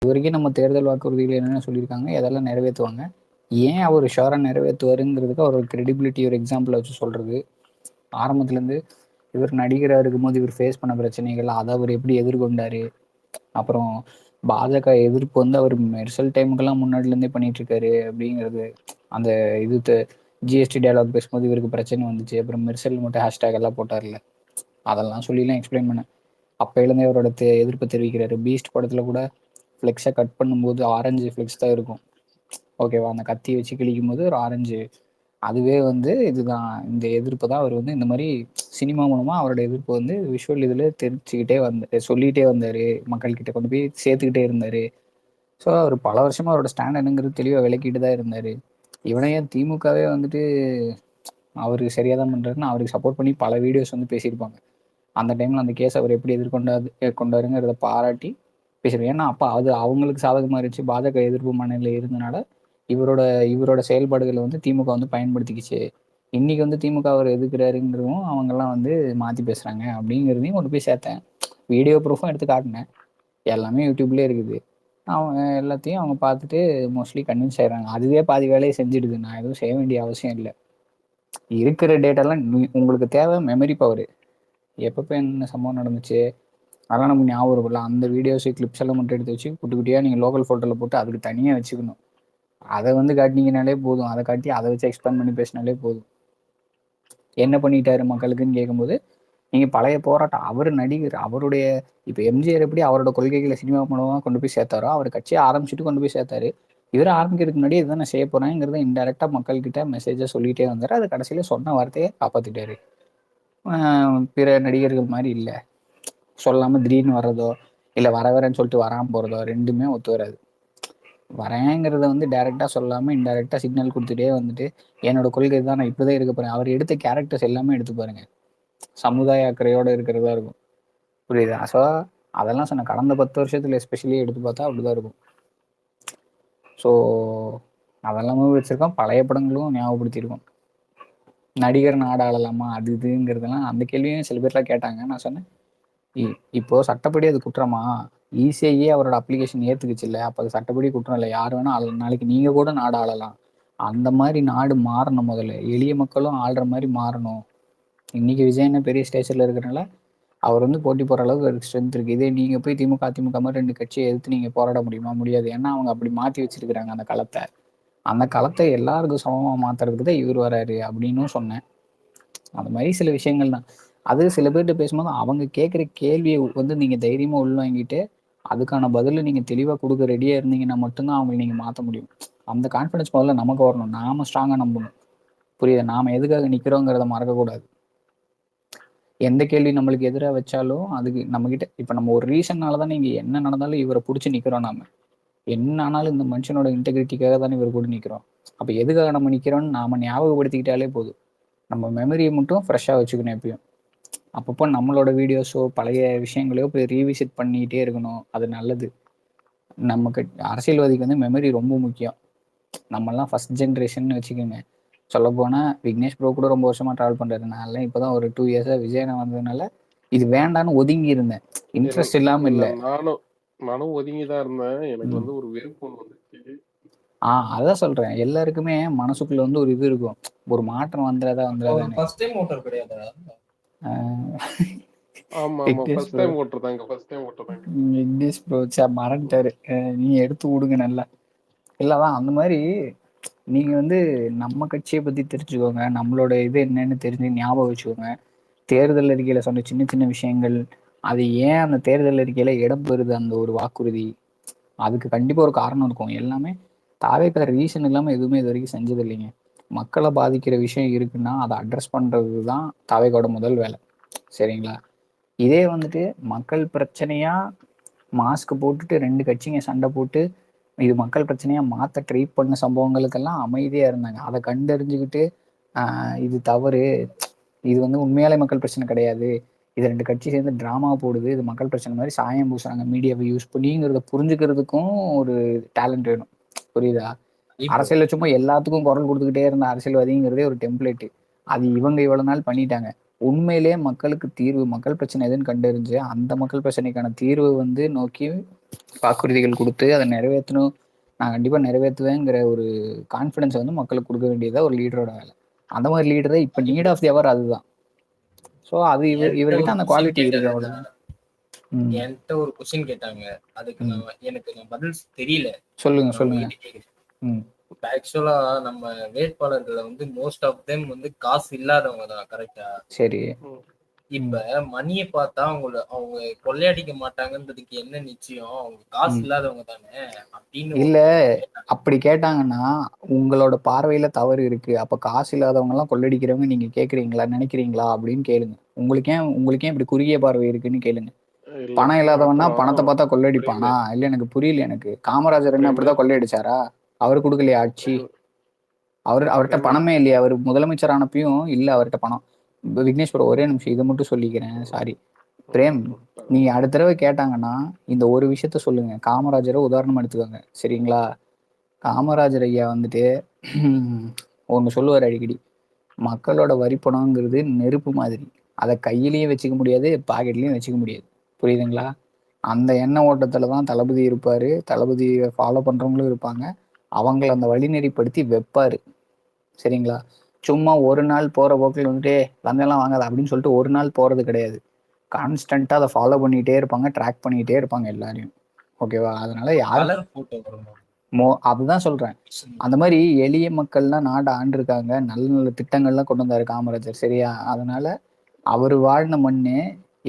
இதுவரைக்கும் நம்ம தேர்தல் வாக்குறுதிகள் என்னென்ன சொல்லியிருக்காங்க, எதெல்லாம் நிறைவேற்றுவாங்க, ஏன் அவர் ஷோரா நிறைவேற்றுவாருங்கிறதுக்கு அவர் கிரெடிபிலிட்டி ஒரு எக்ஸாம்பிள் வச்சு சொல்றது. ஆரம்பத்துலேருந்து இவர் நடிகராக இருக்கும்போது இவர் ஃபேஸ் பண்ண பிரச்சனைகள், அதை அவர் எப்படி எதிர்கொண்டாரு, அப்புறம் பாஜக எதிர்ப்பு வந்து அவர் மெர்சல் டைமுக்கெல்லாம் முன்னாடிலேருந்தே பண்ணிட்டு இருக்காரு அப்படிங்கிறது. அந்த இது ஜிஎஸ்டி டயலாக் பேசும்போது இவருக்கு பிரச்சனை வந்துச்சு, அப்புறம் மெர்சல் மட்டும் ஹேஷ்டேக் எல்லாம் போட்டார்ல, அதெல்லாம் சொல்லிலாம் எக்ஸ்பிளைன் பண்ணேன். அப்போலேருந்தே அவரோட எதிர்ப்பு தெரிவிக்கிறாரு. பீஸ்ட் படத்தில் கூட ஃப்ளெக்ஸை கட் பண்ணும்போது ஆரஞ்சு ஃப்ளெக்ஸ் தான் இருக்கும், ஓகேவா? அந்த கத்தி வச்சு கிழிக்கும் போது ஒரு ஆரஞ்சு, அதுவே வந்து இதுதான் இந்த எதிர்ப்பு தான் அவர் வந்து இந்த மாதிரி சினிமா மூலமாக அவரோட எதிர்ப்பு வந்து விஷுவல் இதில் தெரிஞ்சுக்கிட்டே சொல்லிகிட்டே வந்தார், மக்கள்கிட்ட கொண்டு போய் சேர்த்துக்கிட்டே இருந்தார். ஸோ அவர் பல வருஷமாக அவரோட ஸ்டாண்ட் என்னங்கிறது தெளிவாக விளக்கிட்டு தான் இருந்தார். இவனையே திமுகவே வந்துட்டு அவருக்கு சரியாக தான் பண்ணுறாருன்னு அவருக்கு சப்போர்ட் பண்ணி பல வீடியோஸ் வந்து பேசியிருப்பாங்க. அந்த டைமில் அந்த கேஸ் அவர் எப்படி கொண்டாருங்கிறத பாராட்டி பேசுகிறேன். ஏன்னா அப்போ அது அவங்களுக்கு சாதகமாக இருந்துச்சு, பாஜக எதிர்ப்பு மனநிலை இருந்தனால இவரோட செயல்பாடுகளை வந்து திமுக வந்து பயன்படுத்திக்கிச்சு. இன்னைக்கு வந்து திமுக அவர் எதுக்குறாருங்கிறதும் அவங்கெல்லாம் வந்து மாற்றி பேசுகிறாங்க அப்படிங்கிறதையும் கொண்டு போய் சேர்த்தேன். வீடியோ ப்ரூஃபும் எடுத்து காட்டினேன், எல்லாமே யூடியூப்லேயே இருக்குது. அவங்க எல்லாத்தையும் அவங்க பார்த்துட்டு மோஸ்ட்லி கன்வின்ஸ் ஆயிடுறாங்க. அதுவே பாதி வேலையை செஞ்சுடுது, நான் எதுவும் செய்ய வேண்டிய அவசியம் இல்லை. இருக்கிற டேட்டாலாம் உங்களுக்கு தேவை மெமரி பவர். எப்பப்போ என்ன சம்பவம் நடந்துச்சு அதெல்லாம் நமக்கு ஞாபகம் இருக்கும்ல, அந்த வீடியோஸ் கிளிப்ஸ் எல்லாம் மட்டும் எடுத்து வச்சு குட்டி குட்டியாக நீங்கள் லோக்கல் ஃபோட்டோவில் போட்டு அதுக்கு தனியாக வச்சுக்கணும். அதை வந்து காட்டினீங்கனாலே போதும், அதை காட்டி அதை வச்சு எக்ஸ்பிளைன் பண்ணி பேசினாலே போதும். என்ன பண்ணிட்டாரு மக்களுக்குன்னு கேட்கும்போது, நீங்கள் பழைய போராட்டம், அவர் நடிகர், அவருடைய இப்போ எம்ஜிஆர் எப்படி அவரோட கொள்கைகளை சினிமா மூலமாக கொண்டு போய் சேர்த்தாரோ, அவர் கட்சியை ஆரம்பிச்சுட்டு கொண்டு போய் சேர்த்தாரு. இவர் ஆரம்பிக்கிறதுக்கு முன்னாடி இதுதான் நான் செய்ய போகிறேங்கிறத இன்டெரக்டாக மக்கள்கிட்ட மெசேஜாக சொல்லிகிட்டே வந்தார். அது கடைசியில் சொன்ன வார்த்தையை காப்பாற்றிட்டாரு. பிற நடிகர்கள் மாதிரி இல்லை, சொல்லாமல் திடீர்னு வர்றதோ இல்லை வரேன்னு சொல்லிட்டு வராமல் போகிறதோ ரெண்டுமே ஒத்து வராது. வரேங்கிறத வந்து டைரெக்டாக சொல்லாமல் இன்டெரக்டாக சிக்னல் கொடுத்துட்டே வந்துட்டு என்னோட கொள்கை தான், நான் இப்படிதான் இருக்க போகிறேன். அவர் எடுத்த கேரக்டர்ஸ் எல்லாமே எடுத்து பாருங்க, சமுதாய அக்கறையோடு இருக்கிறதா இருக்கும், புரியுதா? ஸோ அதெல்லாம் சொன்ன கடந்த 10 வருஷத்துல எஸ்பெஷலி எடுத்து பார்த்தா அப்படிதான் இருக்கும். ஸோ அதெல்லாமே வச்சிருக்கோம், பழைய படங்களும் ஞாபகப்படுத்தியிருக்கோம். நடிகர் நாடாளலாமா அது இதுங்கிறதெல்லாம் அந்த கேள்வியும் சில பேர்லாம் கேட்டாங்க. நான் சொன்னேன், இப்போ சட்டப்படி அது குற்றமா? இசிஐயே அவரோட அப்ளிகேஷன் ஏத்துக்குச்சு இல்லை, அப்போ அது சட்டப்படி குற்றம் இல்லை, யார் வேணா நாளைக்கு நீங்க கூட நாடு ஆளலாம். அந்த மாதிரி நாடு மாறணும், முதல்ல எளிய மக்களும் ஆள்ற மாதிரி மாறணும். இன்னைக்கு விஜயண்ண பெரிய ஸ்டேஜில் இருக்கிறனால அவர் வந்து போட்டி போடுற அளவுக்கு ஒரு ஸ்ட்ரென்த் இருக்கு. இதே நீங்க போய் திமுக அதிமுக மாதிரி 2 கட்சியை எதிர்த்து நீங்க போராட முடியுமா? முடியாது. ஏன்னா அவங்க அப்படி மாற்றி வச்சிருக்கிறாங்க அந்த களத்தை. அந்த களத்தை எல்லாருக்கும் சமமாக மாத்துறதுக்கு தான் இவர் வராரு அப்படின்னு சொன்னேன். அந்த மாதிரி சில விஷயங்கள் தான். அது சில பேர்கிட்ட பேசும்போது அவங்க கேட்குற கேள்வியை வந்து நீங்கள் தைரியமாக உள்வாங்கிட்டு அதுக்கான பதிலை நீங்கள் தெளிவாக கொடுக்க ரெடியாக இருந்தீங்கன்னா மட்டும்தான் அவங்களை நீங்கள் மாற்ற முடியும். அந்த கான்ஃபிடன்ஸ் முதல்ல நமக்கு வரணும், நாம ஸ்ட்ராங்காக நம்பணும், புரியுது? நாம் எதுக்காக நிற்கிறோங்கிறத மறக்கக்கூடாது. எந்த கேள்வி நம்மளுக்கு எதிராக வச்சாலும் அதுக்கு நம்மக்கிட்ட இப்போ நம்ம ஒரு ரீசன்னால தான் நீங்கள் என்ன நடந்தாலும் இவரை பிடிச்சி நிற்கிறோம். நாம என்ன ஆனாலும் இந்த மனுஷனோட இன்டெகிரிட்டிக்காக தானே இவர் கூட நிற்கிறோம். அப்போ எதுக்காக நம்ம நிற்கிறோன்னு நாம் ஞாபகப்படுத்திக்கிட்டாலே போதும். நம்ம மெமரியை மட்டும் ஃப்ரெஷ்ஷாக வச்சுக்கணும் எப்பயும். அப்பப்போ நம்மளோட வீடியோஸோ பழைய விஷயங்களையோ போய் ரீவிசிட் பண்ணிக்கிட்டே இருக்கணும், அது நல்லது. நமக்கு அரசியல்வாதிக்கு வந்து மெமரி ரொம்ப முக்கியம். நம்மலாம் ஃபர்ஸ்ட் ஜென்ரேஷன் வச்சுக்கோங்க. சொல்லப்போனால் விக்னேஷ் ப்ரோ கூட ரொம்ப வருஷமாக ட்ராவல் பண்ணுறாரு. நான்லாம் இப்போ தான் ஒரு 2 இயர்ஸாக விஜயனை வந்ததுனால இது வேண்டான்னு ஒதுங்கி இருந்தேன், இன்ட்ரெஸ்ட் இல்லாமல் இல்லை. நானும் ஒதுங்கி தான் இருந்தேன். எனக்கு வந்து ஒரு வெறுப்பு ஒன்று வந்துச்சு. அதான் சொல்றேன், எல்லாருக்குமே மனசுக்குள்ள வந்து ஒரு இது இருக்கும், ஒரு மாற்றம் வந்துடாதா வந்துடாதான்னு. ஃபர்ஸ்ட் டைம் ஓட்டர் கிடையாதா? ஆமா ஆமா, ஃபர்ஸ்ட் டைம் ஓட்டுறதாங்க, ஃபர்ஸ்ட் டைம் ஓட்டுறதாங்க. விக்னேஷ் ப்ரோ மறந்துட்டாரு, நீ எடுத்து விடுங்க நல்லா. இல்லதான் அந்த மாதிரி நீங்க வந்து நம்ம கட்சியை பத்தி தெரிஞ்சுக்கோங்க, நம்மளோட இது என்னன்னு தெரிஞ்சு ஞாபகம் வச்சுக்கோங்க. தேர்தல் அறிக்கையில சொன்ன சின்ன சின்ன விஷயங்கள், அது ஏன் அந்த தேர்தல் அறிக்கையில இடம் பெறுது அந்த ஒரு வாக்குறுதி, அதுக்கு கண்டிப்பா ஒரு காரணம் இருக்கும். எல்லாமே தாவேக்கார ரீசன் இல்லாம எதுவுமே இது வரைக்கும் செஞ்சது இல்லைங்க. மக்களை பாதிக்கிற விஷயம் இருக்குன்னா அதை அட்ரஸ் பண்றது தான் தாவேக்காவோட முதல் வேலை, சரிங்களா? இதே வந்துட்டு மக்கள் பிரச்சனையா மாஸ்க் போட்டுட்டு 2 கட்சிங்க சண்டை போட்டு இது மக்கள் பிரச்சனையா மாற்ற ட்ரை பண்ண சம்பவங்களுக்கெல்லாம் அமைதியா இருந்தாங்க. அதை கண்டறிஞ்சுக்கிட்டு இது தவறு, இது வந்து உண்மையாலே மக்கள் பிரச்சனை கிடையாது, இது 2 கட்சி சேர்ந்து டிராமா போடுது, இது மக்கள் பிரச்சனை மாதிரி சாயம் பூசுறாங்க மீடியாவை யூஸ் பண்ணிங்கிறத புரிஞ்சுக்கிறதுக்கும் ஒரு டேலண்ட் வேணும், புரியுதா? அரசியல் சும்மா எல்லாத்துக்கும் குரல் கொடுத்துக்கிட்டே இருந்த அரசியல்வாதிங்கிறதே ஒரு டெம்ப்ளேட்டு. அது இவங்க இவ்வளவு நாள் பண்ணிட்டாங்க. உண்மையிலேயே மக்களுக்கு தீர்வு, மக்கள் பிரச்சனை எதுன்னு கண்டறிஞ்சு அந்த மக்கள் பிரச்சனைக்கான தீர்வு வந்து நோக்கி வாக்குறுதிகள் கொடுத்து அதை நிறைவேற்றணும், நான் கண்டிப்பா நிறைவேற்றுவேங்கிற ஒரு கான்ஃபிடன்ஸ் வந்து மக்களுக்கு கொடுக்க வேண்டியதா ஒரு லீடரோட வேலை. அந்த மாதிரி லீடரை இப்ப நீட் ஆஃப் தி அவர் அதுதான். ஸோ அது இவர்கிட்ட அந்த குவாலிட்டி இருக்கு அவ்வளவுதான். என்கிட்ட ஒரு கொஸ்டின் கேட்டாங்க, அதுக்கு எனக்கு பதில் தெரியல. சொல்லுங்க. ஆக்சுவலா நம்ம வேட்பாளர்களை வந்து மோஸ்ட் ஆஃப் தெம் வந்து காசு இல்லாதவங்க தான், கரெக்டா? சரி. இப்ப மணியை பார்த்தா அவங்க கொள்ளையடிக்க மாட்டாங்கன்றதுக்கு என்ன நிச்சயம்? அவங்க காசு இல்லாதவங்க தானே அப்படின்னு. இல்ல அப்படி கேட்டாங்கன்னா உங்களோட பார்வையில தவறு இருக்கு. அப்ப காசு இல்லாதவங்க எல்லாம் கொள்ளடிக்கிறவங்க நீங்க கேக்குறீங்களா, நினைக்கிறீங்களா அப்படின்னு கேளுங்க. உங்களுக்கு ஏன் இப்படி குறுகிய பார்வை இருக்குன்னு கேளுங்க. பணம் இல்லாதவன்னா பணத்தை பார்த்தா கொள்ளடிப்பானா? இல்ல எனக்கு புரியல. எனக்கு காமராஜர் என்ன அப்படிதான் கொள்ளையடிச்சாரா? அவரு கொடுக்கலையா ஆட்சி? அவர்கிட்ட பணமே இல்லையா? அவர் முதலமைச்சர் ஆனப்பையும் இல்ல அவர்கிட்ட பணம். விக்னேஷ் ப்ரோ ஒரே நிமிஷம் இதை மட்டும் சொல்லிக்கிறேன், சாரி பிரேம். நீங்க அடுத்த தடவை கேட்டாங்கன்னா இந்த ஒரு விஷயத்த சொல்லுங்க. காமராஜரை உதாரணம் எடுத்துக்கோங்க, சரிங்களா? காமராஜர் ஐயா வந்துட்டு ஒன்று சொல்லுவார் அடிக்கடி, மக்களோட வரி பணங்கிறது நெருப்பு மாதிரி, அதை கையிலையும் வச்சுக்க முடியாது, பாக்கெட்லையும் வச்சுக்க முடியாது. புரியுதுங்களா? அந்த எண்ணெய் ஓட்டத்துல தான் தளபதி இருப்பாரு. தளபதியை ஃபாலோ பண்றவங்களும் இருப்பாங்க. அவங்கள அந்த வழிநெறிப்படுத்தி வைப்பாரு, சரிங்களா? சும்மா ஒரு நாள் போற போக்கில் வந்துட்டு லஞ்சம்லாம் வாங்காத அப்படின்னு சொல்லிட்டு ஒரு நாள் போறது கிடையாது. கான்ஸ்டன்டா அதை ஃபாலோ பண்ணிட்டே இருப்பாங்க, ட்ராக் பண்ணிட்டே இருப்பாங்க எல்லாரையும். ஓகேவா? அதனால யாரும் அதுதான் சொல்றேன். அந்த மாதிரி எளிய மக்கள்லாம் நாட்டை ஆண்டிருக்காங்க, நல்ல நல்ல திட்டங்கள்லாம் கொண்டு வந்தாரு காமராஜர், சரியா? அதனால அவர் வாழ்ந்த மண்ணு.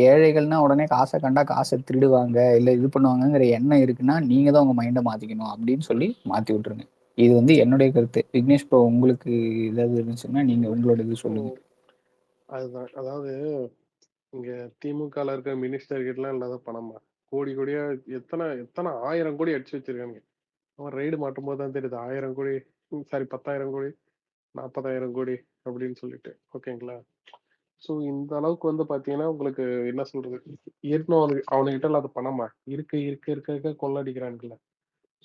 ஏழைகள்னா உடனே காசை கண்டா காசை திருடுவாங்க இல்லை இது பண்ணுவாங்கங்கிற எண்ணம் இருக்குன்னா நீங்க தான் உங்க மைண்டை மாத்திக்கணும் அப்படின்னு சொல்லி மாத்தி விட்டுருங்க. இது வந்து என்னுடைய கருத்து. விக்னேஷ் ப்ரோ உங்களுக்கு ஏதாவது இருந்துச்சுன்னா நீங்க உங்களோட இது சொல்லுங்க. அதுதான், அதாவது இங்க திமுகல இருக்க மினிஸ்டர் எல்லாம் இல்லாத பணமா கோடி கோடியா எத்தனை எத்தனை 1000 கோடி அடிச்சு வச்சிருக்காங்க. அவன் ரைடு மாட்டும் போது தான் தெரியுது 1000 கோடி, சாரி 10,000 கோடி, 40,000 கோடி அப்படின்னு சொல்லிட்டு. ஓகேங்களா? ஸோ இந்த அளவுக்கு வந்து பாத்தீங்கன்னா உங்களுக்கு என்ன சொல்றது, ஏற்கனவே அவனுகிட்ட இல்லாத பணமா இருக்கு இருக்க இருக்க இருக்க கொள்ளடிக்கிறான்ல.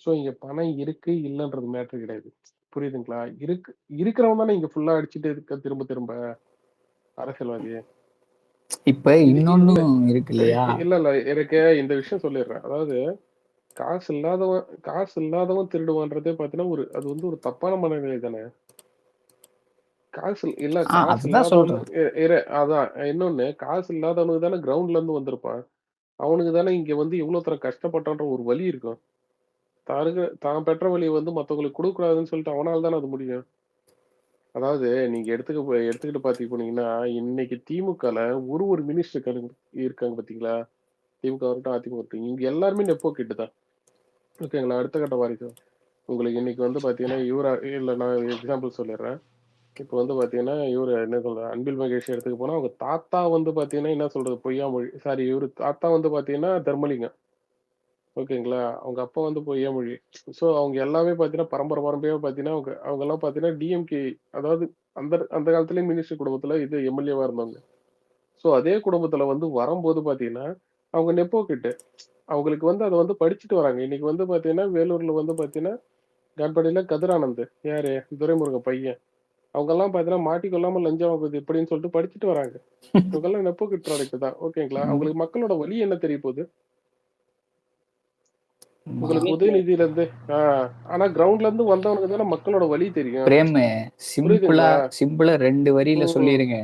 ஸோ இங்க பணம் இருக்கு இல்லைன்றது மேட்ரு கிடையாது. புரியுதுங்களா? இருக்கிறவன் தானே இங்க ஃபுல்லா அடிச்சுட்டு இருக்க திரும்ப திரும்ப அரசியல்வாதி. இப்ப இன்னொன்னு இருக்கு இல்லையா? இல்ல எனக்கு இந்த விஷயம் சொல்லிடுறேன். அதாவது காசு இல்லாதவன் திருடுவான்றதே பாத்தீங்கன்னா அது வந்து ஒரு தப்பான மனநிலை தானே. காசு இல்லாதவன் அதான் இன்னொன்னு, காசு இல்லாதவனுக்கு தானே கிரவுண்ட்ல இருந்து வந்திருப்பான். அவனுக்கு தானே இங்க வந்து இவ்வளவு தர கஷ்டப்பட்டான்ற ஒரு வலி இருக்கும். தான் பெற்ற வழியை வந்து மத்தவங்களுக்கு கொடுக்க கூடாதுன்னு சொல்லிட்டு அவனால தானே அது முடியும். அதாவது நீங்க எடுத்துக்கிட்டு பாத்தீங்க போனீங்கன்னா இன்னைக்கு திமுகல ஒரு மினிஸ்டர் இருக்காங்க பாத்தீங்களா? திமுக வரட்டும், அதிமுக வரட்டும், இங்க எல்லாருமே நெப்போ கிட்டுதான். ஓகேங்களா? அடுத்த கட்ட வாரிசு. உங்களுக்கு இன்னைக்கு வந்து பாத்தீங்கன்னா இல்ல நான் எக்ஸாம்பிள் சொல்லிடுறேன். இப்ப வந்து பாத்தீங்கன்னா இவரு என்ன சொல்ற அன்பில் மகேஷ் எடுத்துக்க போனா அவங்க தாத்தா வந்து பாத்தீங்கன்னா என்ன சொல்றது பொய்யாமொழி, சாரி இவரு தாத்தா வந்து பாத்தீங்கன்னா தர்மலிங்கம். ஓகேங்களா? அவங்க அப்பா வந்து பொய்யாமொழி. சோ அவங்க எல்லாமே பாத்தீங்கன்னா பரம்பரையா பாத்தீங்கன்னா அவங்க எல்லாம் பாத்தீங்கன்னா டிஎம்கே, அதாவது அந்த அந்த காலத்துலயும் மினிஸ்டர் குடும்பத்துல இது எம்எல்ஏவா இருந்தவங்க. சோ அதே குடும்பத்துல வந்து வரும்போது பாத்தீங்கன்னா அவங்க நெப்போ கிட்டு அவங்களுக்கு வந்து அதை வந்து படிச்சுட்டு வராங்க. இன்னைக்கு வந்து பாத்தீங்கன்னா வேலூர்ல வந்து பாத்தீங்கன்னா கண்படியில கதிரானந்த், யாரு துரைமுருகன் பையன், அவங்க எல்லாம் பாத்தீங்கன்னா மாட்டிக்கொள்ளாம லஞ்சம் வாங்குது எப்படின்னு சொல்லிட்டு படிச்சுட்டு வராங்க. இவங்க எல்லாம் நெப்போ கிட் ப்ராடக்ட் தான். ஓகேங்களா? அவங்களுக்கு மக்களோட வலி என்ன தெரிய போகுது? உங்களுக்கு உதயநிதியில இருந்து ஆனா கிரவுண்ட்ல இருந்து வந்தவனுக்கு தானே மக்களோட வலி தெரியும். பிரேம் சிம்பிளா 2 வரியில சொல்லிருங்க.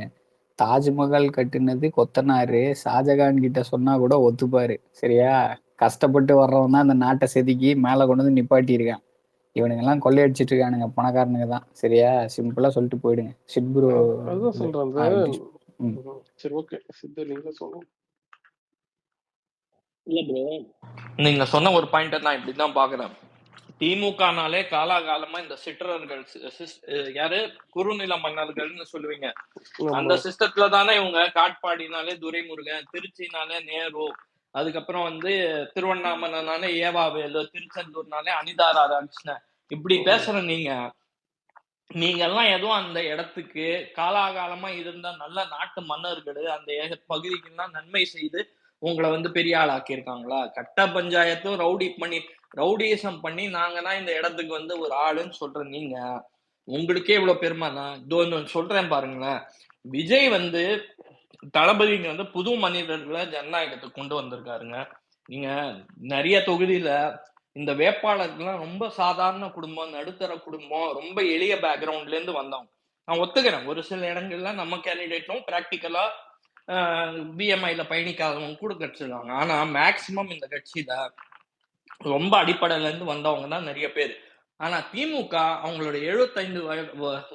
தாஜ்மஹால் கட்டுனது கொத்தனாரு, ஷாஜகான் கிட்ட சொன்னா கூட ஒத்துப்பாரு, சரியா? கஷ்டப்பட்டு வர்றவன் தான் இந்த நாட்டை செதுக்கி மேல கொண்டு வந்து நிப்பாட்டியிருக்கான். இவனுங்க எல்லாம் கொள்ளையடிச்சிட்டு இருக்கானுங்க, பணக்காரனுங்க தான், சரியா? சிம்பிளா சொல்லிட்டு போயிடுங்க. சிட்புரோ அதுதான் சொல்றேன். சரி ஓகே சித்தர் நீங்க சொல்லுங்க. இல்ல ப்ரோ, நீங்க சொன்ன ஒரு பாயிண்ட் நான் இப்படிதான் பாக்குறேன். திமுகனாலே காலாகாலமா இந்த சிற்றர்கள் யாரு குறுநில மன்னர்கள்னு சொல்லுவீங்க, அந்த சிஸ்டத்துல தானே இவங்க. காட்பாடினாலே துரைமுருகன், திருச்சினாலே நேரு, அதுக்கப்புறம் வந்து திருவண்ணாமலைனாலே ஏவாவேலு, திருச்செந்தூர்னாலே அனிதா ராதாகிருஷ்ணன், இப்படி பேசுற நீங்க எல்லாம் எதுவும் அந்த இடத்துக்கு காலாகாலமா இருந்த நல்ல நாட்டு மன்னர்கள் அந்த பகுதிக்கெல்லாம் நன்மை செய்து உங்களை வந்து பெரிய ஆளாக்கி இருக்காங்களா? கட்ட பஞ்சாயத்தும் ரவுடிசம் பண்ணி நாங்க தான் இந்த இடத்துக்கு வந்து ஒரு ஆளுன்னு சொல்ற உங்களுக்கே இவ்வளவு பெருமைனா சொல்றேன் பாருங்களேன். விஜய் வந்து தளபதிங்க வந்து புது மனிதர்களை ஜனநாயகத்துக்கு கொண்டு வந்திருக்காருங்க. நீங்க நிறைய தொகுதியில இந்த வேட்பாளர்கள்லாம் ரொம்ப சாதாரண குடும்பம், நடுத்தர குடும்பம், ரொம்ப எளிய பேக்ரவுண்ட்ல இருந்து வந்தவங்க. நான் ஒத்துக்கிறேன், ஒரு சில இடங்கள்ல நம்ம கேண்டிடேட்டும் பிராக்டிக்கலா பிஎம்ஐல பயணிக்காதவங்க கூட கிடைச்சிருக்காங்க. ஆனா மேக்சிமம் இந்த கட்சியில ரொம்ப அடிப்படையில இருந்து வந்தவங்க தான் நிறைய பேர். ஆனா திமுக அவங்களோட 75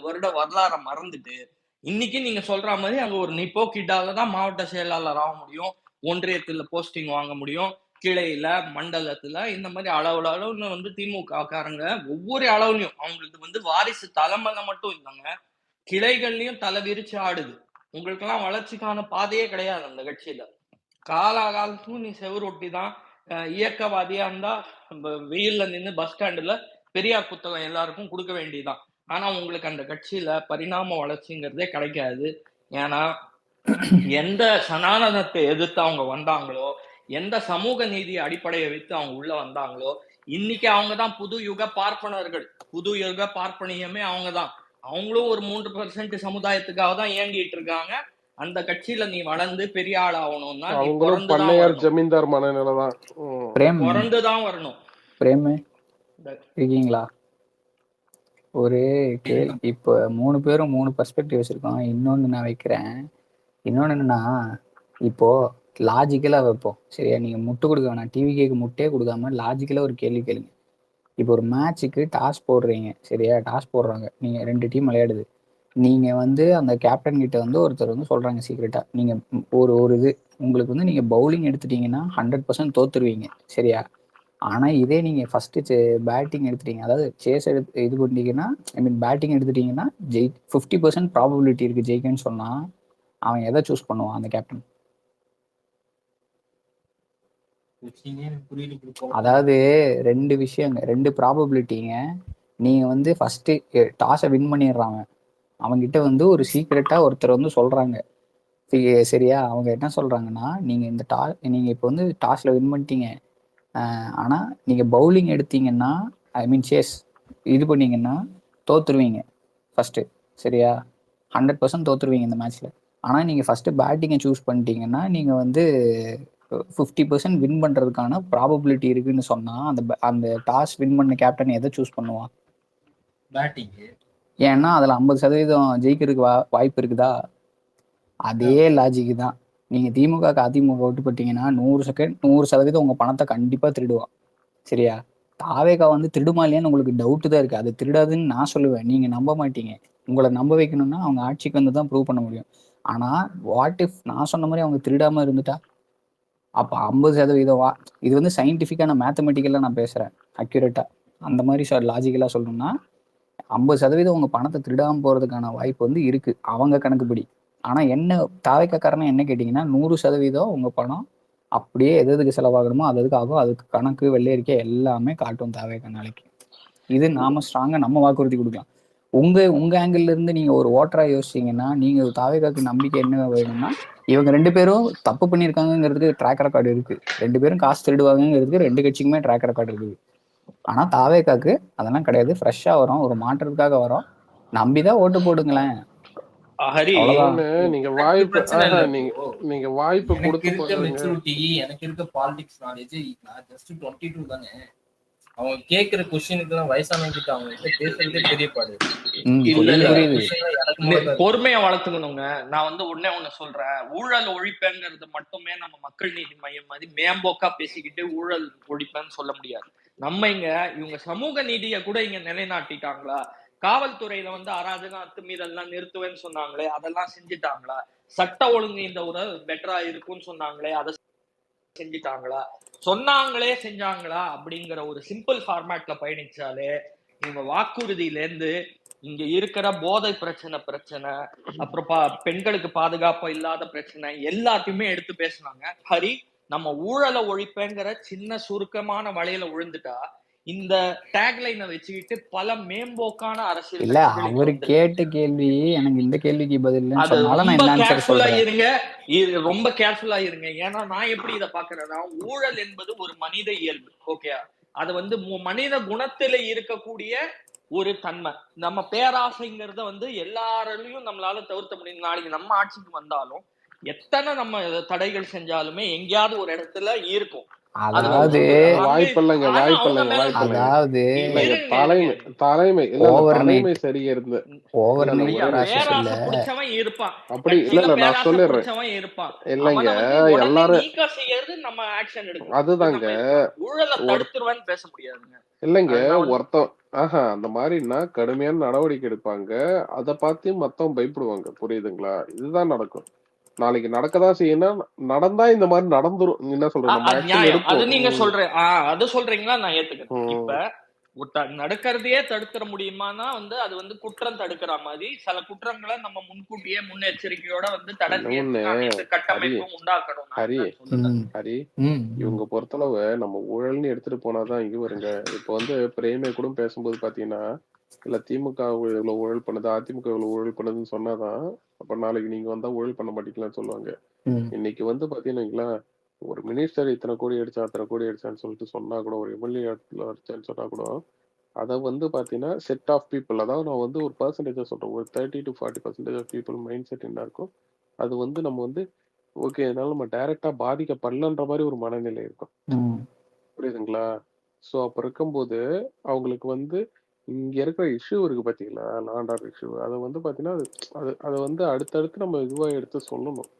வருட வரலாறை மறந்துட்டு இன்னைக்கு நீங்க சொல்ற மாதிரி அங்க ஒரு நிப்போ கிட்டால தான் மாவட்ட செயலாளர் ஆக முடியும், ஒன்றியத்துல போஸ்டிங் வாங்க முடியும், கிளையில மண்டலத்துல இந்த மாதிரி அளவுன்னு வந்து திமுக காரங்க ஒவ்வொரு அளவுலயும் அவங்களுக்கு வாரிசு தலைமையில மட்டும் இல்லைங்க, கிளைகள்லயும் தலை விரிச்சு ஆடுது. உங்களுக்கு எல்லாம் வளர்ச்சிக்கான பாதையே கிடையாது அந்த கட்சியில. காலாகாலத்துக்கும் நீ செவுரு ஒட்டி தான். இயக்கவாதியா இருந்தா வெயில்ல நின்று பஸ் ஸ்டாண்டுல பெரியார் புத்தகம் எல்லாருக்கும் கொடுக்க வேண்டியதுதான். ஆனா உங்களுக்கு அந்த கட்சியில பரிணாம வளர்ச்சிங்கிறதே கிடைக்காது. ஏன்னா எந்த சனாதனத்தை எதிர்த்து அவங்க வந்தாங்களோ, எந்த சமூக நீதி அடிப்படையை வைத்து அவங்க உள்ள வந்தாங்களோ, இன்னைக்கு அவங்கதான் புது யுக பார்ப்பனர்கள். புது யுக பார்ப்பனியமே அவங்கதான். அவங்களும் ஒரு 3% சமுதாயத்துக்காக தான் இயங்கிட்டு இருக்காங்க. அந்த கட்சியில நீ வளர்ந்து பெரிய ஆள் ஆகணும்னா நீ அவங்களும் பண்ணையார் ஜமீன்தார் மனநிலை தான். பிறந்துதான் வரணும். பிரேம் இருக்கீங்களா? ஒரு இப்போ 3 பேரும் 3 பெர்ஸ்பெக்டிவ் வச்சிருக்கோம். இன்னொன்னு நான் வைக்கிறேன். இன்னொன்னு என்னன்னா, இப்போ லாஜிக்கலா வைப்போம் சரியா? நீங்க முட்டு கொடுக்க வேணாம், டிவிக்கு முட்டே கொடுக்காம லாஜிக்கலா ஒரு கேள்வி கேளுங்க. இப்போ ஒரு மேட்சுக்கு டாஸ் போடுறீங்க சரியா? டாஸ் போடுறாங்க, நீங்க 2 டீம் விளையாடுது. நீங்க அந்த கேப்டன் கிட்ட ஒருத்தர் சொல்றாங்க சீக்கிரட்டா, நீங்க ஒரு இது உங்களுக்கு நீங்க பவுலிங் எடுத்துட்டீங்கன்னா 100% தோத்துருவீங்க சரியா? ஆனா இதே நீங்க ஃபர்ஸ்ட் பேட்டிங் எடுத்துட்டீங்க, அதாவது சேஸ் இது பண்ணிட்டீங்கன்னா, ஐ மீன் பேட்டிங் எடுத்துட்டீங்கன்னா 50% ப்ராபபிலிட்டி இருக்கு ஜெயிக்கன்னு சொன்னா அவன் எதை சூஸ் பண்ணுவான் அந்த கேப்டன்? அதாவது 2 விஷயங்க, 2 ப்ராபபிலிட்டிங்க. நீங்க ஃபர்ஸ்ட் டாஸை வின் பண்ணிடுறாங்க, அவங்கிட்ட ஒரு சீக்ரெட்டா ஒருத்தர் சொல்றாங்க சரியா? அவங்க என்ன சொல்றாங்கன்னா, நீங்க நீங்க இப்போ டாஸ்ல வின் பண்ணிட்டீங்க, ஆனா நீங்க பவுலிங் எடுத்தீங்கன்னா, ஐ மீன் சேஸ் இது பண்ணீங்கன்னா தோத்துருவீங்க ஃபர்ஸ்ட் சரியா? 100% தோத்துருவீங்க இந்த மேட்ச்ல. ஆனா நீங்க ஃபர்ஸ்ட் பேட்டிங்கை சூஸ் பண்ணிட்டீங்கன்னா நீங்க 50% வின் பண்றதுக்கான ப்ராபபிலிட்டி இருக்குன்னு சொன்னா அந்த டாஸ் வின் பண்ண கேப்டன் எதை சூஸ் பண்ணுவான்? பேட்டிங். ஏன்னா அதுல 50% ஜெயிக்கிறதுக்கு வாய்ப்பு இருக்குதா? அதே லாஜிக் தான். நீங்க திமுக அதிமுக ஓட்டு போட்டீங்கன்னா 100% உங்க பணத்தை கண்டிப்பா திருடுவான் சரியா? தாவேகா திருடுமா இல்லையான்னு உங்களுக்கு டவுட் தான் இருக்கு. அது திருடாதுன்னு நான் சொல்லுவேன், நீங்க நம்ப மாட்டீங்க. உங்களை நம்ப வைக்கணும்னா அவங்க ஆட்சிக்கு தான் ப்ரூவ் பண்ண முடியும். ஆனா வாட் இஃப் நான் சொன்ன மாதிரி அவங்க திருடாம இருந்துட்டா? அப்ப 50% இது சயின்டிஃபிக்கான மேத்தமெட்டிக்கலா நான் பேசுறேன், அக்யூரேட்டா. அந்த மாதிரி லாஜிக்கலா சொல்லணும்னா 50% உங்க பணத்தை திருடாம போறதுக்கான வாய்ப்பு இருக்கு அவங்க கணக்குப்படி. ஆனா என்ன தாவேக்காரன என்ன கேட்டீங்கன்னா 100% உங்க பணம் அப்படியே எதுக்கு செலவாகணுமோ அதுக்கு ஆகும். அதுக்கு கணக்கு வெள்ளையறிக்கை எல்லாமே காட்டும் தாவேக்கா நாளைக்கு. இது நாம ஸ்ட்ராங்கா நம்ம வாக்குறுதி கொடுக்கலாம். உங்க ஆங்கிள் இருந்து நீங்க ஒரு ஓட்டரா யோசிச்சீங்கன்னா, நீங்க தாவேக்காக்கு நம்பிக்கை என்ன வேணும்னா, இவங்க 2 பேரும் தப்பு பண்ணியிருக்காங்கிறதுக்கு ட்ராக் ரெக்கார்டு இருக்கு, 2 பேரும் காசு திருடுவாங்கிறதுக்கு 2 கட்சிக்குமே ட்ராக் ரெக்கார்டு இருக்குது. ஆனா தாவேக்காக்கு அதெல்லாம் கிடையாது. ஃப்ரெஷ்ஷா வரும், ஒரு மாற்றத்துக்காக வரும், நம்பிதான் ஓட்டு போடுங்களேன். ஹரி, நீங்க வாய்ப்பு கொடுத்து மெச்சூரிட்டி எனக்கு இருக்க பாலிடிக்ஸ் நாலேஜ் நான் ஜஸ்ட் 22 தானே. அவங்க கேக்குற क्वेश्चनக்கு எல்லாம் வயசானவங்க கிட்ட அவங்க கிட்ட பேசுறதே பெரிய பாடு. பொறுமையா வளர்த்துக்கணுங்க. நான் ஒண்ணு சொல்றேன், ஊழல் ஒழிப்புங்கிறது மட்டுமே நம்ம மக்கள் நீதி மையம் மாதிரி மேம்போக்கா பேசிக்கிட்டு ஊழல் ஒழிப்புன்னு சொல்ல முடியாது. நம்ம இவங்க சமூக நீதியை கூட இங்க நிலைநாட்டிட்டாங்களா? காவல்துறையில அராஜகம் அத்துமீறல்லாம் நிறுத்துவேன்னு சொன்னாங்களே, அதெல்லாம் செஞ்சுட்டாங்களா? சட்ட ஒழுங்கு இந்த ஒரு பெட்டரா இருக்கும்னு சொன்னாங்களே, அதை செஞ்சுட்டாங்களா? சொன்னாங்களே செஞ்சாங்களா? அப்படிங்கிற ஒரு சிம்பிள் ஃபார்மேட்ல பயணிச்சாலே இவங்க வாக்குறுதியில இருந்து இங்க இருக்கிற போதை பிரச்சனை, அப்புறம் பெண்களுக்கு பாதுகாப்பு இல்லாத பிரச்சனை எல்லாத்தையுமே எடுத்து பேசினாங்க. ஹரி, நம்ம ஊழலை ஒழிப்புங்கிற சின்ன சுருக்கமான வலையில விழுந்துட்டா இந்த டேக்லைனை வச்சுக்கிட்டு பல மேம்போக்கான அரசியல் இல்ல. அவரு கேட்ட கேள்வி எனக்கு இந்த கேள்விக்கு பதில் இருங்க, ரொம்ப கேர்ஃபுல்லா இருங்க. ஏன்னா நான் எப்படி இதை பாக்குறேன்னா, ஊழல் என்பது ஒரு மனித இயல்பு. ஓகே, அது மனித குணத்துல இருக்கக்கூடிய ஒரு தன்மை. நம்ம பேராசைங்கிறத எல்லாராலையும் நம்மளால தவிர்க்க முடியும். நாளைக்கு நம்ம ஆட்சிக்கு வந்தாலும் எத்தனை நம்ம தடைகள் செஞ்சாலுமே எங்கேயாவது ஒரு இடத்துல இருக்கும். அதாவது வாய்ப்பில்லைங்க வாய்ப்பில்லைங்க வாய்ப்பில்லைங்க அதாவது இல்லைங்க தலைமை தலைமை இல்ல தலைமை சரியா இருந்து ஓவர் நைட் இல்ல ப்ராசஸ் இல்ல பிடிச்சவன் இருப்பான் அப்படி இல்ல இல்ல நான் சொல்லிடுறேன் பிடிச்சவன் இருப்பான் இல்லைங்க எல்லாரும் எல்லாரும் நீக்கம் செய்யறது நம்ம ஆக்ஷன் எடுக்கணும். அதுதாங்க ஊழலை தடுத்துருவேன்னு பேச முடியாதுங்க. இல்லைங்க ஒருத்தன் அந்த மாதிரின்னா கடுமையான நடவடிக்கை எடுப்பாங்க. அதை பார்த்து மத்தவங்க பயப்படுவாங்க. புரியுதுங்களா? இதுதான் நடக்கும். நாளைக்கு நடக்கதான் செய்யணும். நடந்தா இந்த மாதிரி நடந்துரும். என்ன சொல்ற? நம்ம ஆக்ஷன் எடுப்போம். அது நீங்க சொல்றேன் அது சொல்றீங்களா? நான் ஏத்துக்கிறேன். இப்ப நடக்கிறதையே தடுத்துற முடியுமானா அது குற்றம் தடுக்கிற மாதிரி சில குற்றங்களை நம்ம முன்கூட்டியே முன்னெச்சரிக்கையோட தடை கட்டமைப்பும் உண்டாக்கணும். ஹரி இவங்க பொறுத்தளவு நம்ம ஊழல்னு எடுத்துட்டு போனாதான் இங்க வருங்க. இப்ப பிரேமே கூட பேசும்போது பாத்தீங்கன்னா இல்ல திமுக இவ்வளவு ஊழல் பண்ணுது, அதிமுக இவ்வளவு ஊழல் பண்ணுதுன்னு சொன்னாதான் அப்ப நாளைக்கு நீங்க வந்தா ஊழல் பண்ண மாட்டீங்களான்னு சொல்லுவாங்க. இன்னைக்கு பாத்தீங்கன்னா ஒரு மினிஸ்டர் இத்தனை கோடி அடிச்சா அத்தனை கோடி அடிச்சான்னு சொல்லிட்டு சொன்னா கூட, ஒரு எம்எல்ஏ அடிச்சான்னு சொன்னா கூட, அதை பாத்தீங்கன்னா செட் ஆஃப் பீப்புள், அதாவது நான் ஒரு பர்சன்டேஜா சொல்றேன், ஒரு 30 to 40% of people mind set என்ன இருக்கும், அது நம்ம ஓகே அதனால நம்ம டைரக்டா பாதிக்கப்படலன்ற மாதிரி ஒரு மனநிலை இருக்கும். புரியுதுங்களா? சோ அப்ப இருக்கும்போது அவங்களுக்கு இங்க இருக்கிற இஷ்யூ இருக்கு பாத்தீங்களா, லாண்ட் ஆர்டர் இஷ்யூ, அதை பாத்தீங்கன்னா அதை அடுத்தடுத்து நம்ம இதுவா எடுத்து சொல்லணும்.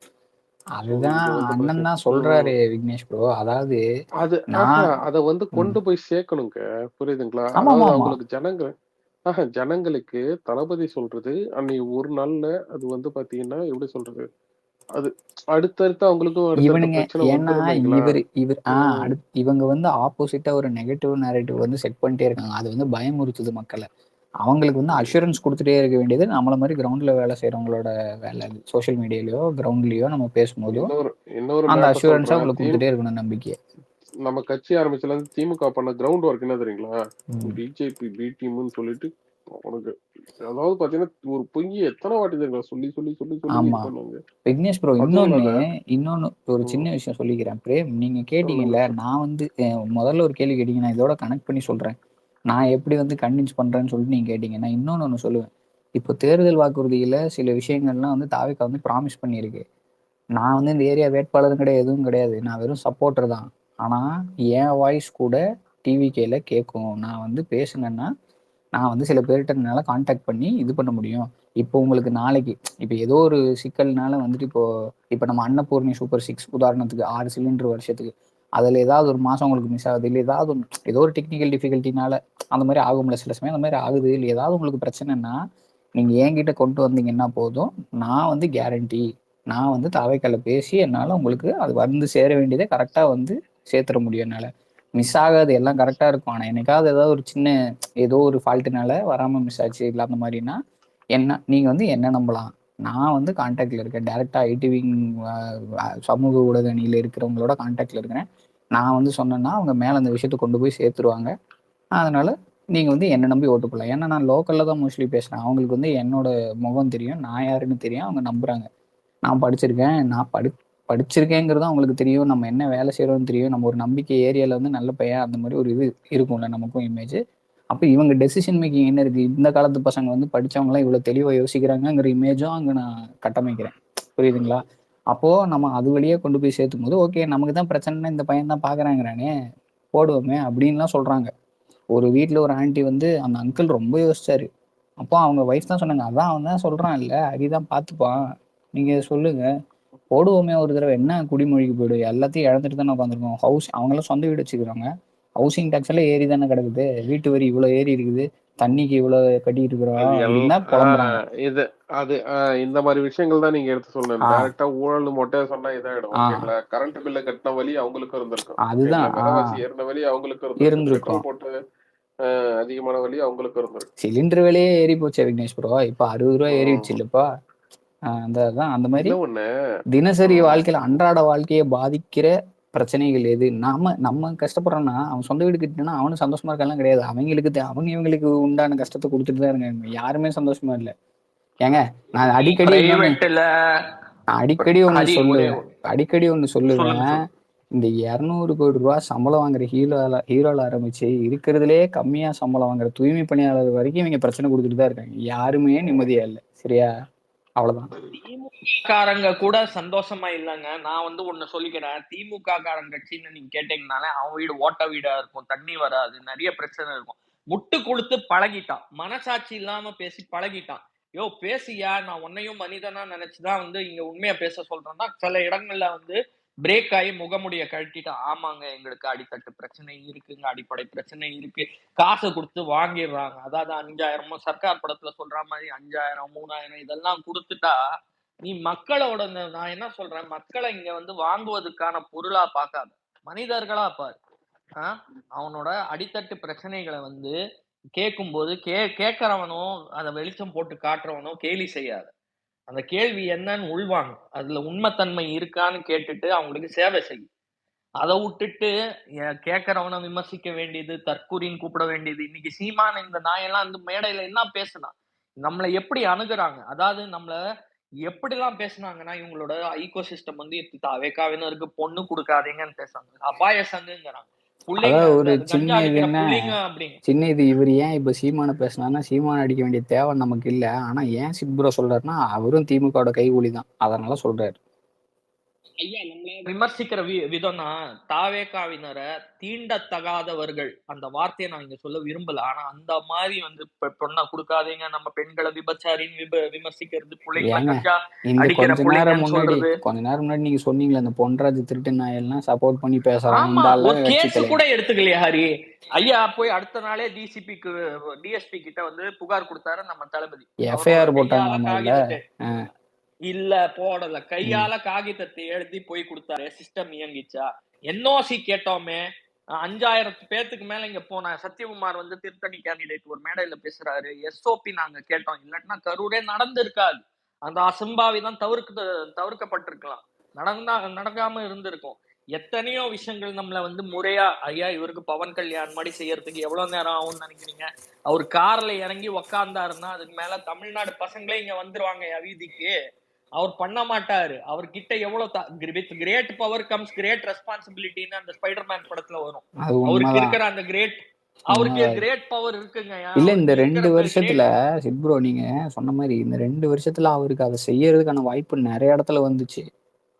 அதுதான் அண்ணன் தான் சொல்றாரு விக்னேஷ் ப்ரோ. அதாவது அத கொண்டு போய் சேர்க்கணுங்க. புரியுதுங்களா? அதாவது ஜனங்களுக்கு தளபதி சொல்றது அன்னைக்கு ஒரு நாள்ல அது பாத்தீங்கன்னா எப்படி சொல்றது, அது அடுத்தடுத்து அவங்களுக்கும் இவங்க ஆப்போசிட்டா ஒரு நெகட்டிவ் நேரேட்டிவ் செட் பண்ணிட்டே இருக்காங்க. அது பயமுறுத்துது மக்களை. அவங்களுக்கு அஷூரன்ஸ் கொடுத்துட்டே இருக்க வேண்டியது நம்மள மாதிரி கிரவுண்ட்ல வேலை செய்யறவங்களோட வேலை. சோசியல் மீடியாலயோ கிரவுண்ட்லயோ நம்ம பேசும்போதோ அந்த அஷூரன்ஸ் அவங்களுக்கு கொடுத்துட்டே இருக்கணும் நம்பிக்கையை. நம்ம கட்சி ஆரம்பிச்சதுல இருந்து திமுக பண்ண கிரவுண்ட் ஒர்க் என்ன தெரியுங்களா, பிஜேபி பி டீம்னு சொல்லிட்டு உனக்கு அதாவது பாத்தீங்கன்னா ஒரு பொங்கி எத்தனை வாட்டி தெரியுங்களா சொல்லி சொல்லி சொல்லி சொல்லி. விக்னேஷ் ப்ரோ இன்னொன்னு ஒரு சின்ன விஷயம் சொல்லிக்கிறேன். பிரேம் நீங்க கேட்டீங்கல்ல, நான் முதல்ல ஒரு கேள்வி கேட்டீங்க, நான் இதோட கனெக்ட் பண்ணி சொல்றேன். நான் எப்படி கன்வின்ஸ் பண்றேன்னு சொல்லிட்டு நீங்க கேட்டீங்க. நான் இன்னொன்னு சொல்லுவேன். இப்போ தேர்தல் வாக்குறுதியில சில விஷயங்கள்லாம் தாவேக்கா ப்ராமிஸ் பண்ணியிருக்கு. நான் இந்த ஏரியா வேட்பாளரும் கிடையாது, எதுவும் கிடையாது, நான் வெறும் சப்போர்ட்டர் தான். ஆனா என் வாய்ஸ் கூட டிவிகேல கேட்கும். நான் பேசுனேன்னா நான் சில பேர்கிட்ட என்னால கான்டாக்ட் பண்ணி இது பண்ண முடியும். இப்போ உங்களுக்கு நாளைக்கு இப்போ ஏதோ ஒரு சிக்கல்னால இப்போ நம்ம அன்னபூர்ணி சூப்பர் 6 உதாரணத்துக்கு 6 சிலிண்டர் வருஷத்துக்கு, அதில் ஏதாவது ஒரு மாதம் உங்களுக்கு மிஸ் ஆகுது, இல்லை ஏதாவது ஏதோ ஒரு டெக்னிக்கல் டிஃபிகல்ட்டினால அந்த மாதிரி ஆகும்ல, சில சமயம் அந்த மாதிரி ஆகுது, இல்லை ஏதாவது உங்களுக்கு பிரச்சனைன்னா நீங்கள் என்கிட்ட கொண்டு வந்தீங்கன்னா போதும். நான் கேரண்டி நான் தாவேக்கால பேசி என்னால் உங்களுக்கு அது சேர வேண்டியதை கரெக்டாக சேர்த்துட முடியும். என்னால் மிஸ் ஆகாது, எல்லாம் கரெக்டாக இருக்கும். ஆனால் என்னைக்காவது ஏதாவது ஒரு சின்ன ஏதோ ஒரு ஃபால்ட்டுனால வராமல் மிஸ் ஆச்சு இல்லை அந்த மாதிரினா என்ன நீங்கள் என்ன நம்பலாம். நான் கான்டாக்டில் இருக்கேன், டேரெக்டாக ஐடிவிங் சமூக ஊடக அணியில் இருக்கிறவங்களோட கான்டாக்டில் இருக்கிறேன். நான் சொன்னேன்னா அவங்க மேலே அந்த விஷயத்தை கொண்டு போய் சேர்த்துருவாங்க. அதனால் நீங்கள் என்ன நம்பி ஓட்டு போடலாம். ஏன்னா நான் லோக்கலில் தான் மோஸ்ட்லி பேசுகிறேன். அவங்களுக்கு என்னோட முகம் தெரியும், நான் யாருன்னு தெரியும், அவங்க நம்புகிறாங்க. நான் படிச்சிருக்கேன், நான் படிச்சிருக்கேங்கிறது அவங்களுக்கு தெரியும், நம்ம என்ன வேலை செய்கிறோன்னு தெரியும், நம்ம ஒரு நம்பிக்கை ஏரியாவில் நல்ல பையன் அந்த மாதிரி ஒரு இது இருக்கும்ல நமக்கும் இமேஜ். அப்போ இவங்க டெசிஷன் மேக்கிங் என்ன இருக்குது, இந்த காலத்து பசங்க படித்தவங்களாம் இவ்வளோ தெளிவாக யோசிக்கிறாங்கிற இமேஜும் அங்கே நான் கட்டமைக்கிறேன். புரியுதுங்களா? அப்போது நம்ம அது வழியே கொண்டு போய் சேர்த்தும் போது ஓகே நமக்கு தான் பிரச்சனைனா இந்த பையன் தான் பார்க்குறாங்கிறானே போடுவோமே அப்படின்லாம் சொல்கிறாங்க. ஒரு வீட்டில் ஒரு ஆண்டி அந்த அங்கிள் ரொம்ப யோசிச்சாரு. அப்போ அவங்க ஒய்ஃப் தான் சொன்னாங்க, அதான் அவன் தான் சொல்கிறான் இல்லை, அரிதான் பார்த்துப்பான், நீங்கள் சொல்லுங்கள் போடுவோமே ஒரு தடவை, என்ன குடிமொழிக்கு போய்டும், எல்லாத்தையும் இழந்துட்டு தானே உட்காந்துருக்கோம். அவங்களாம் சொந்த வீடு வச்சுக்கிறாங்க, ஹவுசிங் டேக்ஸ் எல்லாம் ஏறி தானே கிடக்குது, வீட்டு வரி இவ்வளோ ஏறி இருக்குது, தண்ணிக்கு இவ்வளவு கட்டிட்டு இருக்கிறோம். இது அது இந்த மாதிரி விஷயங்கள் தான் நீங்க எடுத்து சொல்லணும். டைரக்டா ஊழல் மொட்டையா சொன்னா இதாயிடும். ஓகேங்களா? கரண்ட் பில்ல கட்டின வழி அவங்களுக்கும் இருந்திருக்கும், அதுதான் விலைவாசி ஏறின வழி அவங்களுக்கும் இருந்திருக்கும், போட்டு அதிகமான வழி அவங்களுக்கும் இருந்திருக்கும். சிலிண்டர் விலையே ஏறி போச்சு விக்னேஷ் ப்ரோ, இப்ப 60 ரூபாய் ஏறிடுச்சு இல்லப்பா. அந்த மாதிரி தினசரி வாழ்க்கையில அன்றாட வாழ்க்கையை பாதிக்கிற பிரச்சனைகள் எது, நம்ம கஷ்டப்படுறோம்னா அவன் சொந்த வீடு கட்டினா அவனும் சந்தோஷமா இருக்கலாம் கிடையாது, இவங்களுக்கு உண்டான கஷ்டத்தை கொடுத்துட்டு தான் இருக்காங்க. யாருமே சந்தோஷமா இல்லை. ஏங்க நான் அடிக்கடி ஒண்ணு சொல்லுவேன், இந்த 200 கோடி ரூபாய் சம்பளம் வாங்குற ஹீரோல ஆரம்பிச்சு இருக்கிறதுலே கம்மியா சம்பளம் வாங்குற தூய்மை பணியாளர் வரைக்கும் இவங்க பிரச்சனை கொடுத்துட்டு தான் இருக்காங்க. யாருமே நிம்மதியா இல்லை. சரியா? அவ்வளவுதான். திமுககாரங்க கூட சந்தோஷமா இல்லைங்க. நான் வந்து ஒண்ணு சொல்லிக்கிறேன். திமுக காரங்க கட்சின்னு நீங்க கேட்டீங்கனாலே அவன் வீடு ஓட்ட வீடா இருக்கும், தண்ணி வராது, நிறைய பிரச்சனை இருக்கும். முட்டு கொடுத்து பழகிட்டான், மனசாட்சி இல்லாம பேசி பழகிட்டான். யோ பேசியா, நான் உன்னையும் மனிதனா நினைச்சுதான் வந்து இங்க உண்மையா பேச சொல்றேன்னா சில இடங்கள்ல வந்து பிரேக் ஆகி முகமுடிய கழட்டிட்டான். ஆமாங்க, எங்களுக்கு அடித்தட்டு பிரச்சனை இருக்குங்க, அடிப்படை பிரச்சனை இருக்கு, காசு கொடுத்து வாங்கிடுறாங்க. அதாவது 5000 சர்க்கார் படத்துல சொல்ற மாதிரி 5000 3000 இதெல்லாம் கொடுத்துட்டா நீ மக்களோட நான் என்ன சொல்றேன், மக்களை இங்க வந்து வாங்குவதற்கான பொருளா பார்க்காத, மனிதர்களா பாரு. அவனோட அடித்தட்டு பிரச்சனைகளை வந்து கேட்கும் போது கேட்கறவனும் அதை வெளிச்சம் போட்டு காட்டுறவனும் கேலி செய்யாத. அந்த கேள்வி என்னன்னு உள்வாங்க, அதுல உண்மைத்தன்மை இருக்கான்னு கேட்டுட்டு அவங்களுக்கு சேவை செய்யும். அதை விட்டுட்டு கேட்கறவனை விமர்சிக்க வேண்டியது, தற்கூரின்னு கூப்பிட வேண்டியது. இன்னைக்கு சீமான் இந்த நாயெல்லாம் வந்து மேடையில என்ன பேசுனா, நம்மளை எப்படி அணுகுறாங்க, அதாவது நம்மள எப்படிலாம் பேசுனாங்கன்னா இவங்களோட ஈகோ சிஸ்டம் வந்து வேக்காவினருக்கு பொண்ணு கொடுக்காதீங்கன்னு பேசுறாங்க, அபாய சங்குங்கிறாங்க, பிள்ளைங்க ஒரு கஞ்சா சின்ன இது அடிக்கிற என்ன பிள்ளைங்க அப்படிங்க. சின்ன இது, இவர் ஏன் இப்ப சீமான பேசினாருன்னா சீமான அடிக்க வேண்டிய தேவை நமக்கு இல்ல. ஆனா ஏன் சித்புரோ சொல்றாருன்னா அவரும் திமுகவோட கைகூலி தான், அதனால சொல்றாரு. ஐயா நம்மள விமர்சிக்கிற விதம்னா தாவேக்காவினரை தீண்டத்தகாதவர்கள் அந்த வார்த்தையை நான் இங்க சொல்ல விரும்பல. ஆனா அந்த மாதிரி வந்து பொண்ணை கொடுக்காதீங்க, நம்ம பெண்களை விபச்சாரின்னு விமர்சிக்கிறது, பிள்ளைங்களை ஏங்க கஞ்சா இந்த அடிக்கிற கொஞ்ச நேரம் முன்னாடி நீங்க சொன்னீங்களே இந்த பொன்ராஜ் திருட்டு நாயெல்லாம் சப்போர்ட் பண்ணி பேசுறாங்க, ஆமா, இந்த ஒரு கேஸ் கூட எடுத்துக்கலையா ஹரி ஐயா? போய் அடுத்த நாளே டிஎஸ்பி கிட்ட வந்து புகார் கொடுத்தாரு நம்ம தளபதி. எஃப்ஐஆர் போட்டாங்க இல்ல போடல, கையால காகிதத்தை எழுதி போய் கொடுத்தாரு. சிஸ்டம் இயங்கிச்சா? என்ஓசி கேட்டோமே, 5000 பேத்துக்கு மேல இங்க போன சத்யகுமார் வந்து திருத்தணி கேண்டிடேட் ஒரு மேடையில பேசுறாரு, எஸ்ஓபி நாங்க கேட்டோம், இல்லாட்டினா கரூரே நடந்திருக்காது. அந்த அசம்பாவிதம் தவிர்க்கப்பட்டிருக்கலாம், நடக்காம இருந்திருக்கும். எத்தனையோ விஷயங்கள் நம்மள வந்து முறையா, ஐயா இவருக்கு பவன் கல்யாண் மாதிரி செய்யறதுக்கு எவ்வளவு நேரம் ஆகும்னு நினைக்கிறீங்க? அவர் கார்ல இறங்கி உக்காந்தாருன்னா அதுக்கு மேல தமிழ்நாடு பசங்களே இங்க வந்துருவாங்க வீதிக்கு. அவர் பண்ண மாட்டாரு. அவர்கிட்ட எவ்வளவு with great power comes great ரெஸ்பான்சிபிலிட்டின்னு அந்த ஸ்பைடர்மேன் படத்துல வரும். அவருக்கு இருக்கிற அந்த அவருக்கு கிரேட் பவர் இருக்குங்க. இல்ல இந்த 2 வருஷத்துல சித்ப்ரோ நீங்க சொன்ன மாதிரி இந்த 2 வருஷத்துல அவருக்கு அதை செய்யறதுக்கான வாய்ப்பு நிறைய இடத்துல வந்துச்சு.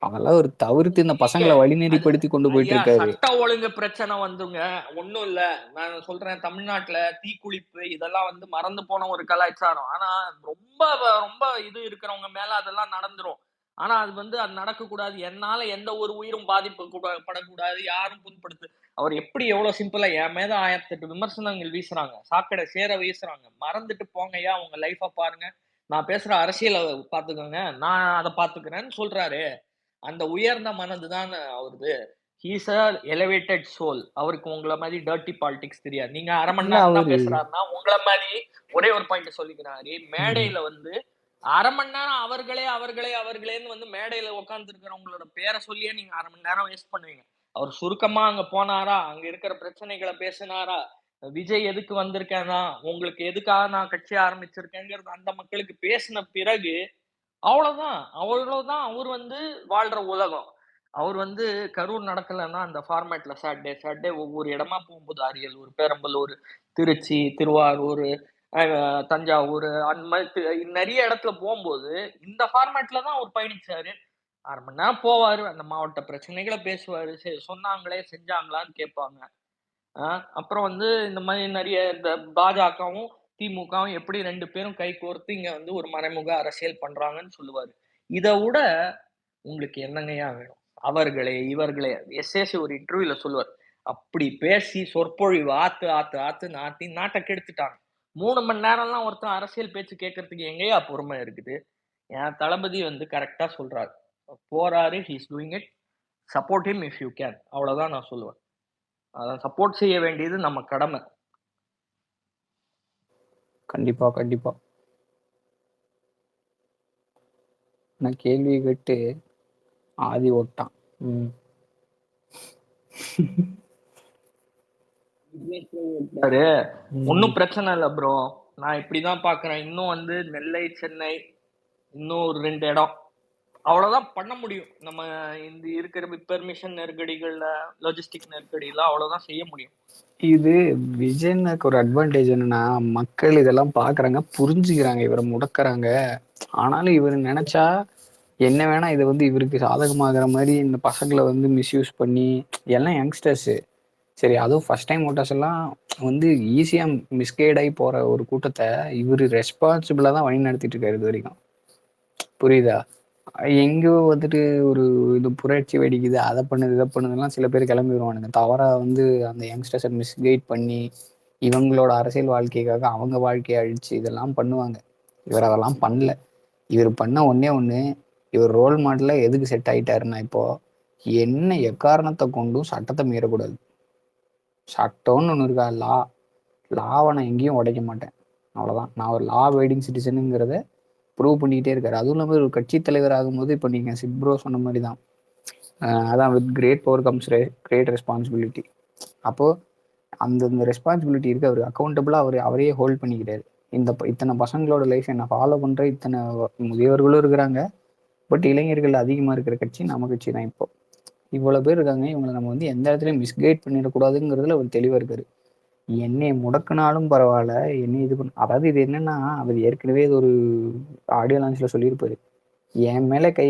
அதெல்லாம் ஒரு தவிர்த்து இந்த பசங்களை வழிநெறிப்படுத்தி கொண்டு போயிட்டு இருக்காரு. சட்ட ஒழுங்கு பிரச்சனை வந்துங்க, ஒண்ணும் இல்ல. நான் சொல்றேன், தமிழ்நாட்டுல தீக்குளிப்பு இதெல்லாம் வந்து மறந்து போன ஒரு கலாச்சாரம். ஆனா ரொம்ப ரொம்ப இது இருக்கிறவங்க மேல அதெல்லாம் நடந்துரும். ஆனா அது வந்து அது நடக்க கூடாது. என்னால எந்த ஒரு உயிரும் பாதிப்பு படக்கூடாது, யாரும் புண்படுத்து. அவர் எப்படி எவ்வளவு சிம்பிளா என் மேல 1008 விமர்சனங்கள் வீசுறாங்க, சாக்கடை சேர வீசுறாங்க, மறந்துட்டு போங்கய்யா உங்க லைஃப பாருங்க, நான் பேசுற அரசியலை பாத்துக்கோங்க, நான் அதை பாத்துக்கிறேன்னு சொல்றாரு. அந்த உயர்ந்த மனதுதான் அவருது. He's a elevated soul. அவருக்கு உங்களை மாதிரி டர்ட்டி பாலிடிக்ஸ் தெரியாது. நீங்க அரை மணி நேரம் தான் பேசுறாருன்னா உங்களை மாதிரி ஒரே ஒரு பாயிண்ட் சொல்லிக்கிறாரு, மேடையில வந்து அரை மணி நேரம் அவர்களேன்னு வந்து மேடையில உட்கார்ந்து இருக்கிறவங்களோட பேரை சொல்லியே நீங்க அரை மணி நேரம் வேஸ்ட் பண்ணுவீங்க. அவர் சுருக்கமா அங்க போனாரா, அங்க இருக்கிற பிரச்சனைகளை பேசினாரா, விஜய் எதுக்கு வந்திருக்கேன்னா, உங்களுக்கு எதுக்காக நான் கட்சி ஆரம்பிச்சிருக்கேங்கிறது அந்த மக்களுக்கு பேசின பிறகு அவ்வளவுதான். அவர் வந்து வாழ்ற உலகம். அவர் வந்து கரூர் நடக்கலன்னா அந்த ஃபார்மேட்ல சாட்டர்டே ஒவ்வொரு இடமா போகும்போது, அரியலூர், பெரம்பலூர், திருச்சி, திருவாரூர், தஞ்சாவூர், அந்த மாதிரி நிறைய இடத்துல போகும்போது இந்த ஃபார்மேட்ல தான் அவர் பயணிச்சாரு. அரை மணி நேரம் போவாரு, அந்த மாவட்ட பிரச்சனைகளை பேசுவாரு, சொன்னாங்களே செஞ்சாங்களான்னு கேட்பாங்க. அப்புறம் வந்து இந்த மாதிரி நிறைய இந்த பாஜகவும் திமுகவும் எப்படி 2 பேரும் கை கோர்த்து இங்க வந்து ஒரு மறைமுக அரசியல் பண்றாங்கன்னு சொல்லுவாரு. இதை விட உங்களுக்கு என்னங்கய்யா வேணும்? அவர்களே இவர்களே எஸ்எஸ்சி ஒரு இன்டர்வியூல சொல்லுவார், அப்படி பேசி சொற்பொழிவு ஆத்து நாட்டை கெடுத்துட்டாங்க. 3 மணி நேரம்லாம் ஒருத்தன் அரசியல் பேச்சு கேட்கறதுக்கு எங்கேயா பொறுமை இருக்குது? என் தளபதி வந்து கரெக்டா சொல்றாரு, போறாரு, he's doing it, support him if you can. அவ்வளவுதான் நான் சொல்லுவேன். அதை சப்போர்ட் செய்ய வேண்டியது நம்ம கடமை. கண்டிப்பா கண்டிப்பா. நான் கேள்வி கேட்டு ஆதி ஓட்டான். ஒன்னும் பிரச்சனை இல்ல ப்ரோ, நான் இப்படிதான் பாக்குறேன். இன்னும் வந்து நெல்லை, சென்னை, இன்னும் ஒரு 2 இடம் அவ்வளவுதான் பண்ண முடியும். நம்ம இந்த இருக்கிற பெர்மிஷன் நெருக்கடிகள்ல, லாஜிஸ்டிக் நெருக்கடியில அவ்வளவுதான் செய்ய முடியும். இது விஜயனுக்கு ஒரு அட்வான்டேஜ் என்னன்னா, மக்கள் இதெல்லாம் பாக்குறாங்க, புரிஞ்சுக்கிறாங்க, இவரை முடக்குறாங்க. ஆனாலும் இவர் நினைச்சா என்ன வேணா இதை வந்து இவருக்கு சாதகமாகிற மாதிரி இந்த பசங்களை வந்து மிஸ்யூஸ் பண்ணி, எல்லாம் யங்ஸ்டர்ஸ் சரி, அதுவும் ஃபர்ஸ்ட் டைம் ஓட்டர்ஸ் எல்லாம் வந்து ஈஸியா மிஸ்கைட் ஆகி போற ஒரு கூட்டத்தை இவர் ரெஸ்பான்சிபிளா தான் வழி நடத்திட்டு இருக்காரு இது வரைக்கும். புரியுதா? எங்கேயோ வந்துட்டு ஒரு இது புரட்சி வெடிக்குது, அதை பண்ணுது இதை பண்ணுதுலாம் சில பேர் கிளம்பி வருவானுங்க. தவறா வந்து அந்த யங்ஸ்டர்ஸை மிஸ்கைட் பண்ணி இவங்களோட அரசியல் வாழ்க்கைக்காக அவங்க வாழ்க்கையை அழிச்சு இதெல்லாம் பண்ணுவாங்க. இவர் அதெல்லாம் பண்ணல. இவர் பண்ண ஒண்ணு இவர் ரோல் மாடல்ல எதுக்கு செட் ஆயிட்டாருன்னா, இப்போ என்ன எக்காரணத்தை கொண்டும் சட்டத்தை மீறக்கூடாது. சட்டம்னு ஒன்று இருக்கா, லாவை நான் எங்கேயும் உடைக்க மாட்டேன், அவ்வளோதான். நான் ஒரு லா அபைடிங் சிட்டிசனுங்கிறத ப்ரூவ் பண்ணிக்கிட்டே இருக்காரு. அதுவும் இல்லாமல் ஒரு கட்சி தலைவர் ஆகும்போது இப்போ நீங்கள் சிப்ரோ சொன்ன மாதிரி தான், அதான் with great power comes great responsibility. அப்போது அந்த ரெஸ்பான்சிபிலிட்டி இருக்கு, அவர் அக்கௌண்டபிளாக அவரையே ஹோல்ட் பண்ணிக்கிறாரு. இத்தனை பசங்களோட லைஃப் என்ன ஃபாலோ பண்ணுற இத்தனை முதியவர்களும் இருக்கிறாங்க, பட் இளைஞர்கள் அதிகமாக இருக்கிற கட்சி நம்ம கட்சி தான். இப்போ இவ்வளோ பேர் இருக்காங்க, இவங்களை நம்ம வந்து எந்த இடத்துலையும் மிஸ்கைட் பண்ணிடக்கூடாதுங்கிறதுல அவர் தெளிவாக இருக்காரு. என்னை முடக்குனாலும் பரவாயில்ல, என்னை இது பண்ண, அதாவது இது என்னன்னா அவர் ஏற்கனவே இது ஒரு ஆடியோ லான்ச்ல சொல்லியிருப்பாரு, என் மேலே கை